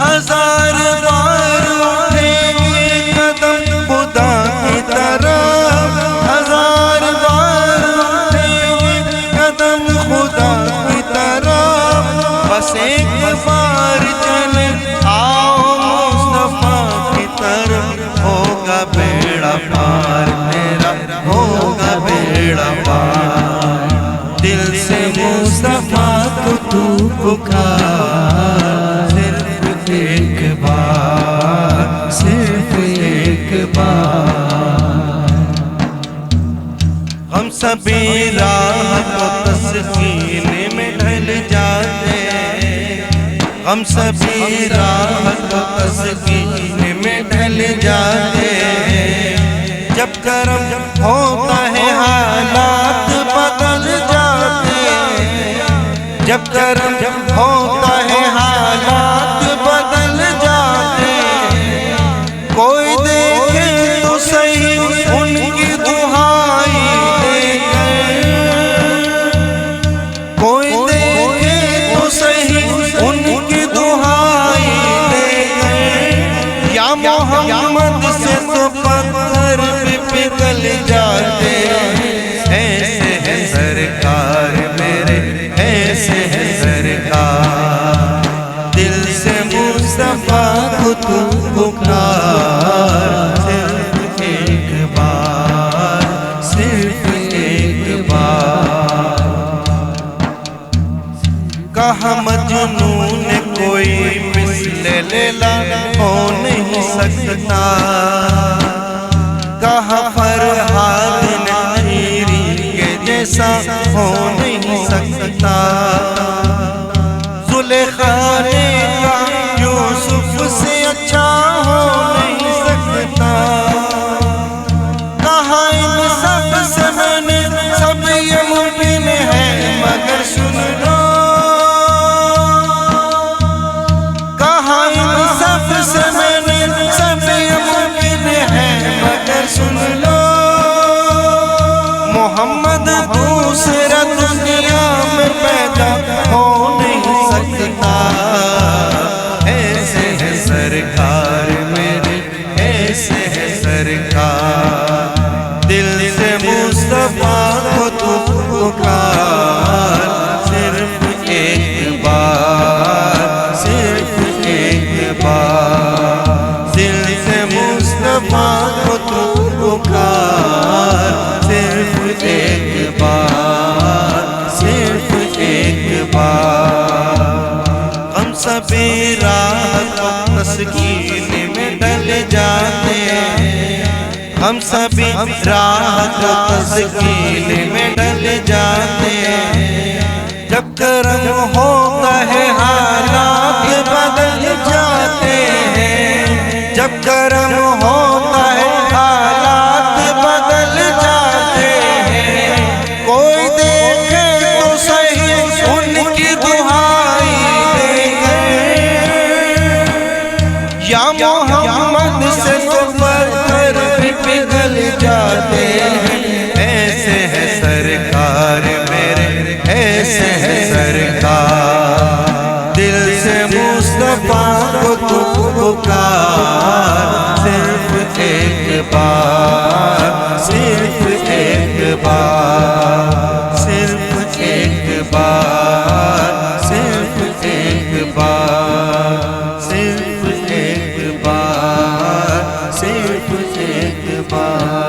हजार बार उठेंगे कदम खुदा की तरफ, हजार बार उठेंगे कदम खुदा की तरफ। बस एक बार चले आओ मुस्तफा की तरफ, होगा बेड़ा पार मेरा, होगा बेड़ा पार। दिल से मुस्तफा को तू पुकार, सिर्फ एक बार, सिर्फ एक बार। हम सभी राह को तस्कीन में ढल जाते, हम सभी राह को तस्कीन में ढल जाते। जब करम होता है हालात बदल जाते, जब करम होता है हालात बदल जाते। कोई देखे तो सही उनकी दुहाई देकर, कोई देखे तो सही उनकी दुहाई देकर। या मोहम्मद से तो पत्थर भी पिघल जाते। ऐसे है सरकार मेरे, ऐसे है सरकार। दिल से मुस्तफा को तू पुकार, सिर्फ एक बार, सिर्फ एक बार। कहा मजनून कोई मिस्ले लैला हो नहीं सकता, कहा फरहाद नजीरी के जैसा हो नहीं सकता। जुलेखा ने कहा यूसुफ से अच्छा हो नहीं सकता, कहा इन सब से मैंने सब ये मुमकिन है मगर सुन लो, कहा इन सब से मैंने सब ये मुमकिन है मगर सुन लो। मोहम्मद दूसरा दुनिया में पैदा हो नहीं सकता। ऐसे है सरकार मेरे, ऐसे है सरकार। दिल से मुस्तफा को तू पुकार, सिर्फ एक बार, सिर्फ एक बार। दिल से मुस्तफा को तू पुकार, सिर्फ एक बार, सिर्फ एक बार। हम सभी राह को तस्कीन में ढल जाते, हम सभी राह को तस्कीन में ढल जाते। जब करम होता है हालात बदल जाते हैं, जब करम होता है हालात बदल जाते हैं। कोई देखे तो सही उनकी दुहाई देकर, या मोहम्मद से तो पत्थर भी पिघल जाते हैं। ऐसे है सरकार मेरे, ऐसे है सरकार। दिल से मुस्तफा को तू पुकार, सिर्फ एक बार, सिर्फ एक बार, सिर्फ एक बार, सिर्फ एक बार, सिर्फ एक बार, सिर्फ एक बार।